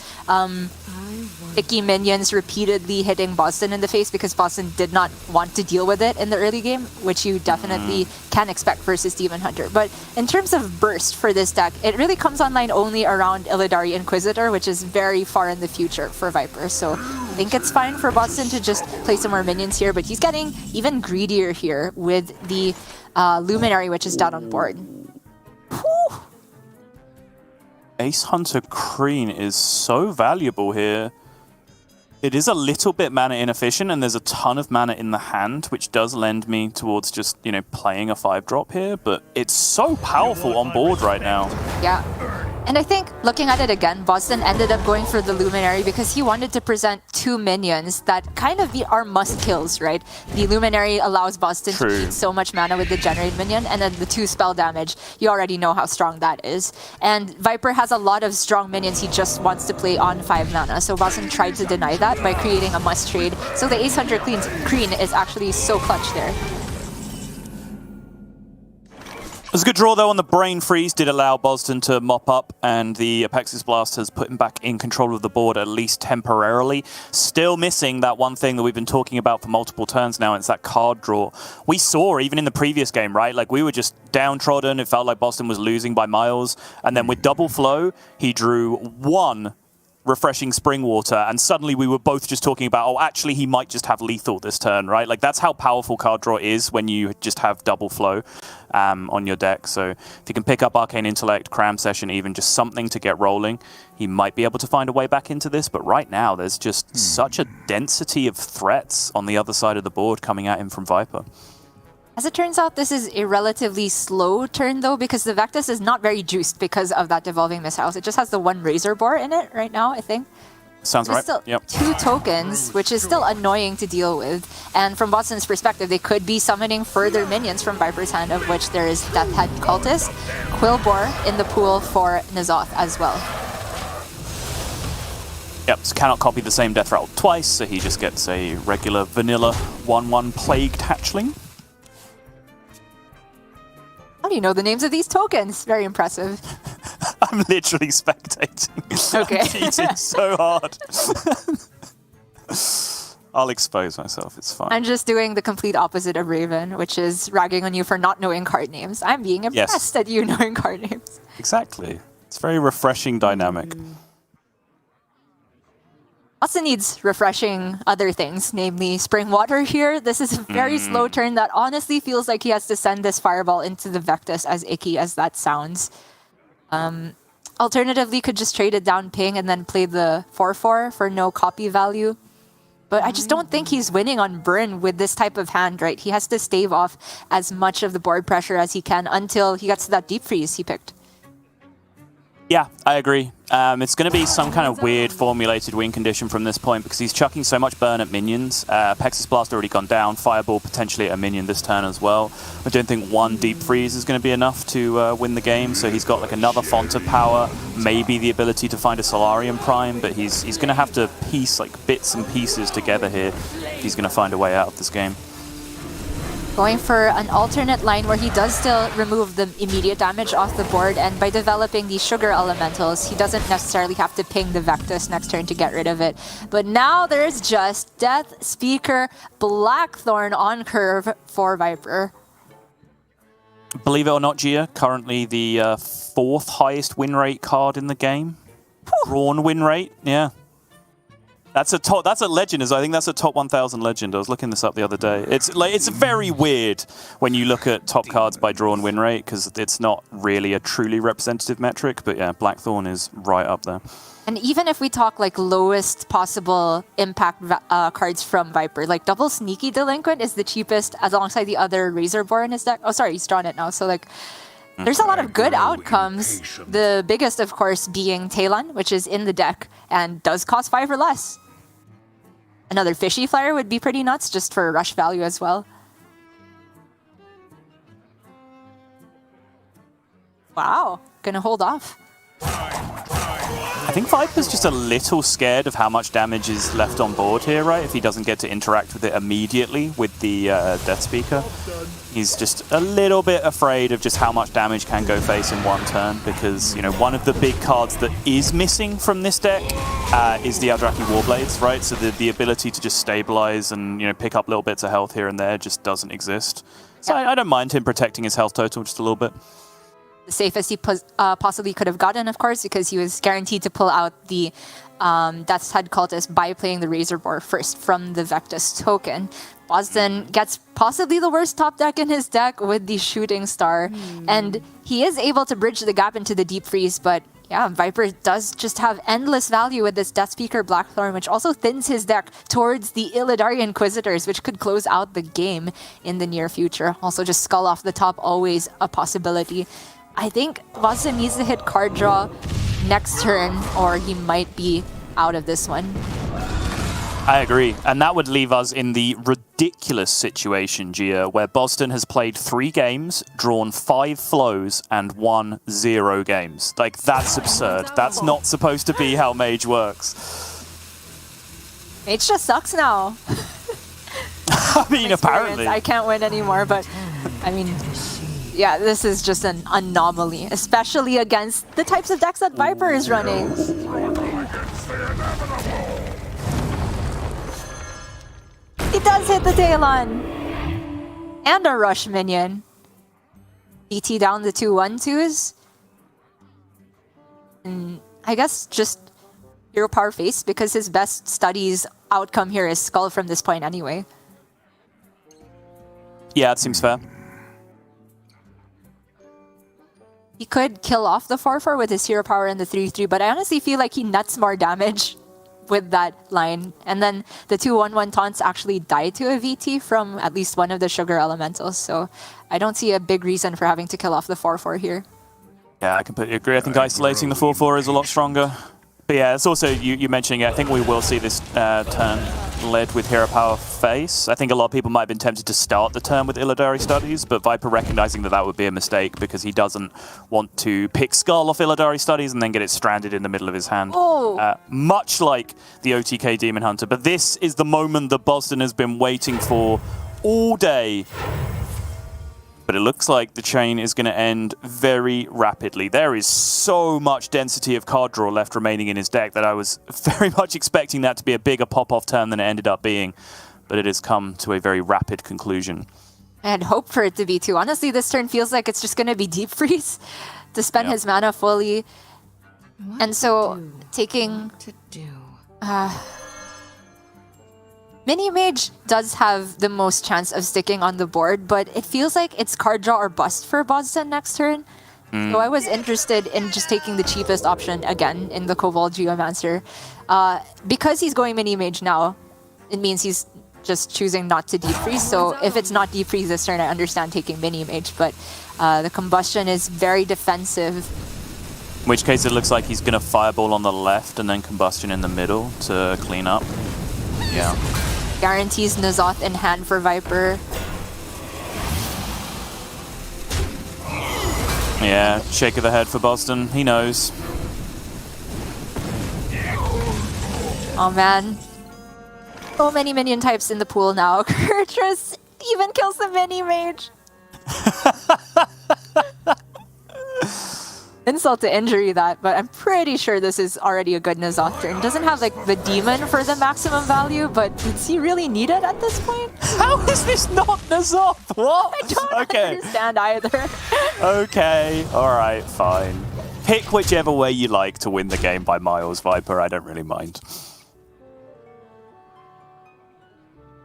icky minions repeatedly hitting Bozzzton in the face because Bozzzton did not want to deal with it in the early game, which you definitely can expect versus Demon Hunter. But in terms of burst for this deck, it really comes online only around Illidari Inquisitor, which is very far in the future for Viper. So I think it's fine for Bozzzton to just play some more minions here, but he's getting even greedier here with the Luminary, which is down on board. Whew. Ace Hunter Kreen is so valuable here. It is a little bit mana inefficient, and there's a ton of mana in the hand, which does lend me towards just, you know, playing a 5-drop here, but it's so powerful on board right now. Yeah. And I think, looking at it again, Bozzzton ended up going for the Luminary because he wanted to present 2 minions that kind of are must-kills, right? The Luminary allows Bozzzton to eat so much mana with the Generate minion, and then the 2 spell damage, you already know how strong that is. And Viper has a lot of strong minions he just wants to play on 5 mana, so Bozzzton tried to deny that by creating a must-trade. So the Ace Hunter Kreen is actually so clutch there. It was a good draw, though, on the Brain Freeze. Did allow Bozzzton to mop up, and the Apexis Blast has put him back in control of the board, at least temporarily. Still missing that one thing that we've been talking about for multiple turns now, and it's that card draw. We saw, even in the previous game, right? Like, we were just downtrodden. It felt like Bozzzton was losing by miles. And then with Double Flow, he drew 1 Refreshing Spring Water, and suddenly we were both just talking about, oh, actually he might just have lethal this turn, right? Like, that's how powerful card draw is when you just have Double Flow on your deck. So if you can pick up Arcane Intellect, Cram Session, even just something to get rolling, he might be able to find a way back into this. But right now, there's just such a density of threats on the other side of the board coming at him from Viper. As it turns out, this is a relatively slow turn, though, because the Vectus is not very juiced because of that Devolving Missiles. It just has the 1 Razor Boar in it right now, I think. Sounds right. Still Yep. 2 tokens, which is still annoying to deal with. And from Bozzzton's perspective, they could be summoning further minions from Viper's hand, of which there is Death Head Cultist, Quillbore in the pool for N'Zoth as well. Yep, so cannot copy the same Death Rattle twice, so he just gets a regular vanilla 1/1 Plagued Hatchling. How do you know the names of these tokens? Very impressive. I'm literally spectating. Okay. I'm cheating so hard. I'll expose myself, it's fine. I'm just doing the complete opposite of Raven, which is ragging on you for not knowing card names. I'm being impressed at you knowing card names. Exactly. It's a very refreshing dynamic. Also needs refreshing other things, namely Spring Water here. This is a very slow turn that honestly feels like he has to send this Fireball into the Vectus, as icky as that sounds. Alternatively, could just trade it down ping and then play the 4/4 for no copy value. But I just don't think he's winning on burn with this type of hand, right? He has to stave off as much of the board pressure as he can until he gets to that Deep Freeze he picked. Yeah, I agree. It's going to be some kind of weird formulated win condition from this point because he's chucking so much burn at minions. Pexus Blast already gone down. Fireball potentially at a minion this turn as well. I don't think one Deep Freeze is going to be enough to win the game, so he's got like another font of power, maybe the ability to find a Solarium Prime, but he's going to have to piece like bits and pieces together here if he's going to find a way out of this game. Going for an alternate line where he does still remove the immediate damage off the board, and by developing these Sugar Elementals, he doesn't necessarily have to ping the Vectus next turn to get rid of it. But now there's just Death Speaker Blackthorn on curve for Viper. Believe it or not, Gia, currently the 4th highest win rate card in the game. Drawn win rate, yeah. That's a legend. I think that's a top 1,000 legend. I was looking this up the other day. It's very weird when you look at top cards by drawn win rate because it's not really a truly representative metric. But yeah, Blackthorn is right up there. And even if we talk like lowest possible impact cards from Viper, like Double Sneaky Delinquent is the cheapest alongside the other Razorboar in his deck. Oh, sorry, he's drawn it now. So like, there's a lot of good outcomes. The biggest, of course, being Talon, which is in the deck and does cost 5 or less. Another Fishy Flyer would be pretty nuts just for rush value as well. Wow, gonna hold off. I think Viper's just a little scared of how much damage is left on board here, right? If he doesn't get to interact with it immediately with the Death Speaker. He's just a little bit afraid of just how much damage can go face in one turn because, you know, one of the big cards that is missing from this deck is the Eldrazi Warblades, right? So the ability to just stabilize and, you know, pick up little bits of health here and there just doesn't exist. So I don't mind him protecting his health total just a little bit. The safest he possibly could have gotten, of course, because he was guaranteed to pull out the Death's Head Cultist by playing the Razorboar first from the Vectus token. Bozzzton gets possibly the worst top deck in his deck with the Shooting Star, and he is able to bridge the gap into the Deep Freeze, but yeah, Viper does just have endless value with this Death Speaker Blackthorn, which also thins his deck towards the Illidari Inquisitors, which could close out the game in the near future. Also, just Skull off the top, always a possibility. I think Bozzzton needs to hit card draw next turn, or he might be out of this one. I agree, and that would leave us in the ridiculous situation, Gia, where Bozzzton has played 3 games, drawn 5 flows, and won 0 games. Like, that's absurd. That's not supposed to be how Mage works. Mage just sucks now. I mean, apparently. I can't win anymore, but I mean, yeah, this is just an anomaly, especially against the types of decks that Viper is running. He does hit the Talon! And a Rush minion. BT down the 2/1/2s. And I guess just Hero Power face, because his best studies outcome here is Skull from this point anyway. Yeah, it seems fair. He could kill off the 4/4 with his Hero Power and the 3/3, but I honestly feel like he nets more damage with that line. And then the 2/1/1 taunts actually die to a VT from at least one of the Sugar Elementals, so I don't see a big reason for having to kill off the 4/4 here. Yeah, I completely agree. I think isolating the 4/4 is a lot stronger. But yeah, it's also, you mentioning it, I think we will see this turn led with Hero Power face. I think a lot of people might have been tempted to start the turn with Illidari Studies, but Viper recognizing that that would be a mistake because he doesn't want to pick Skull off Illidari Studies and then get it stranded in the middle of his hand. Oh. Much like the OTK Demon Hunter. But this is the moment that Bozzzton has been waiting for all day. But it looks like the chain is going to end very rapidly. There is so much density of card draw left remaining in his deck that I was very much expecting that to be a bigger pop-off turn than it ended up being. But it has come to a very rapid conclusion. I had hoped for it to be too. Honestly, this turn feels like it's just going to be Deep Freeze to spend his mana fully. And so taking... Mini Mage does have the most chance of sticking on the board, but it feels like it's card draw or bust for Bozzzton next turn. So I was interested in just taking the cheapest option again in the Kobold Geomancer. Because he's going Mini Mage now, it means he's just choosing not to Deep Freeze. So if it's not Deep Freeze this turn, I understand taking Mini Mage, but the Combustion is very defensive. which case it looks like he's going to Fireball on the left and then Combustion in the middle to clean up. Yeah. Guarantees N'Zoth in hand for Viper. Yeah, shake of the head for Bozzzton. He knows. Oh man. So many minion types in the pool now. Kurtrus even kills the mini mage. Insult to injury that, but I'm pretty sure this is already a good N'Zoth turn. Doesn't have like the demon for the maximum value, but does he really need it at this point? How is this not N'Zoth? What? I don't understand either. Okay, alright, fine. Pick whichever way you like to win the game by miles, Viper. I don't really mind.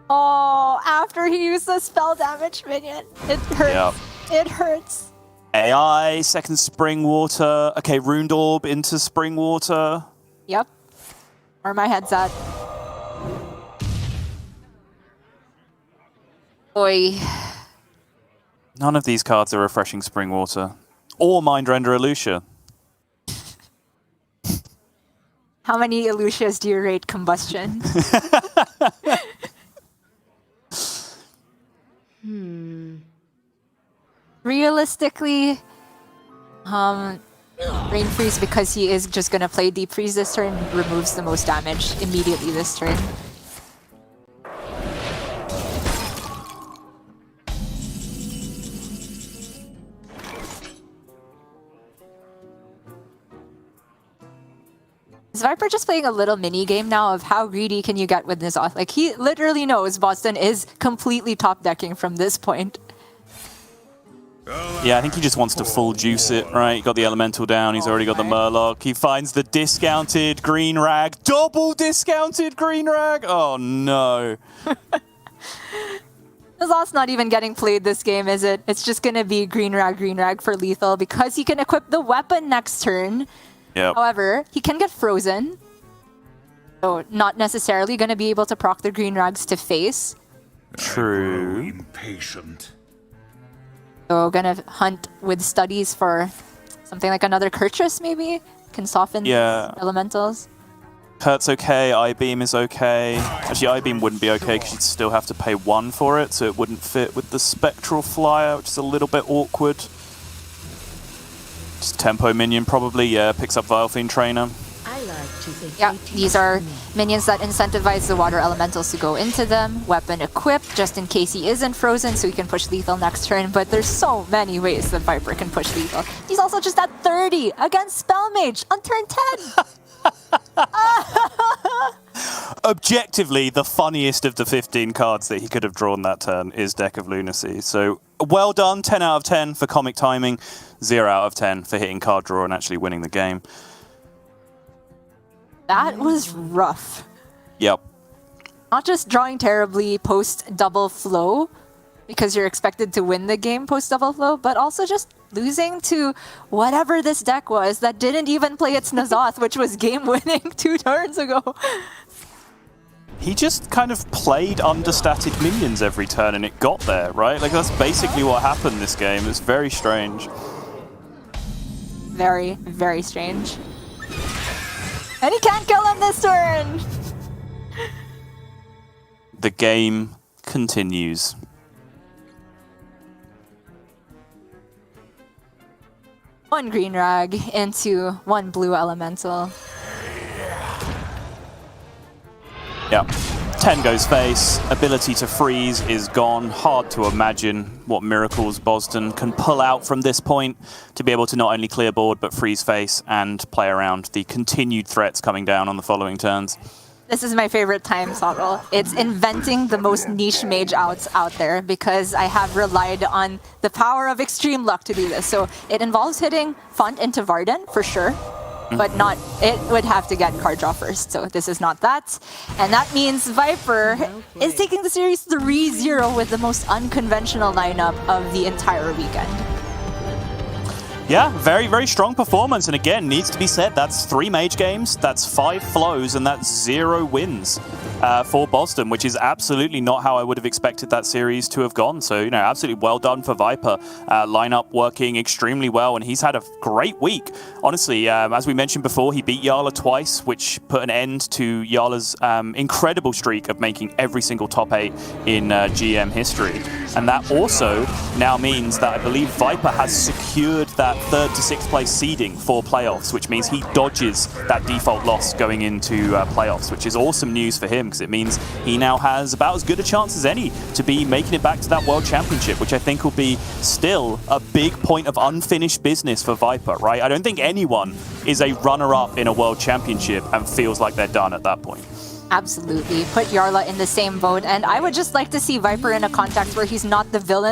Oh, after he used the spell damage minion. It hurts. Yep. It hurts. AI, second Spring Water. Okay, Runed Orb into Spring Water. Yep. Where my head's at. Oi. None of these cards are refreshing Spring Water. Or Mind Render Elucia. How many Elucias do you rate Combustion? Realistically, Rain Freeze, because he is just gonna play Deep Freeze this turn, removes the most damage immediately this turn. Is Viper just playing a little mini game now of how greedy can you get with N'Zoth? Like, he literally knows Bozzzton is completely top decking from this point. Yeah, I think he just wants to full juice it, right? He got the Elemental down, he's already got the Murloc. He finds the discounted Green Rag. Double discounted Green Rag! Oh no. N'Zoth's not even getting played this game, is it? It's just gonna be Green Rag for lethal because he can equip the weapon next turn. Yep. However, he can get frozen. So not necessarily gonna be able to proc the Green Rags to face. True. Impatient. So gonna hunt with studies for something like another Kurtrus maybe? Can soften elementals. Hurt's okay, I-Beam is okay. Actually, I-Beam wouldn't be okay because you'd still have to pay 1 for it, so it wouldn't fit with the Spectral Flyer, which is a little bit awkward. Just Tempo Minion probably, yeah, picks up Vilephiend Trainer. Yeah, these are minions that incentivize the water elementals to go into them. Weapon equipped, just in case he isn't frozen, so he can push lethal next turn. But there's so many ways that Viper can push lethal. He's also just at 30 against Spell Mage on turn 10. Objectively, the funniest of the 15 cards that he could have drawn that turn is Deck of Lunacy. So, well done, 10 out of 10 for comic timing, 0 out of 10 for hitting card draw and actually winning the game. That was rough. Yep. Not just drawing terribly post double flow, because you're expected to win the game post double flow, but also just losing to whatever this deck was that didn't even play its N'Zoth, which was game winning 2 turns ago. He just kind of played understated minions every turn and it got there, right? Like, that's basically what happened this game. It's very strange. Very, very strange. And he can't kill him this turn! The game continues. One green rag into 1 blue elemental. Yep. 10 goes face. Ability to freeze is gone. Hard to imagine what miracles Bozzzton can pull out from this point to be able to not only clear board but freeze face and play around the continued threats coming down on the following turns. This is my favorite time, Sottle. It's inventing the most niche mage outs out there because I have relied on the power of extreme luck to do this. So it involves hitting Font into Varden for sure. But not, it would have to get card draw first, so this is not that. And that means Viper is taking the series 3-0 with the most unconventional lineup of the entire weekend. Yeah, very, very strong performance. And again, needs to be said, that's 3 Mage games, that's 5 flows, and that's 0 wins for Bozzzton, which is absolutely not how I would have expected that series to have gone. So, absolutely well done for Viper. Lineup working extremely well, and he's had a great week. Honestly, as we mentioned before, he beat Yala twice, which put an end to Yala's incredible streak of making every single top 8 in GM history. And that also now means that I believe Viper has secured that 3rd to 6th place seeding for playoffs, which means he dodges that default loss going into playoffs, which is awesome news for him because it means he now has about as good a chance as any to be making it back to that World Championship, which I think will be still a big point of unfinished business for Viper, right? I don't think anyone is a runner-up in a World Championship and feels like they're done at that point. Absolutely. Put Yarla in the same boat, and I would just like to see Viper in a context where he's not the villain.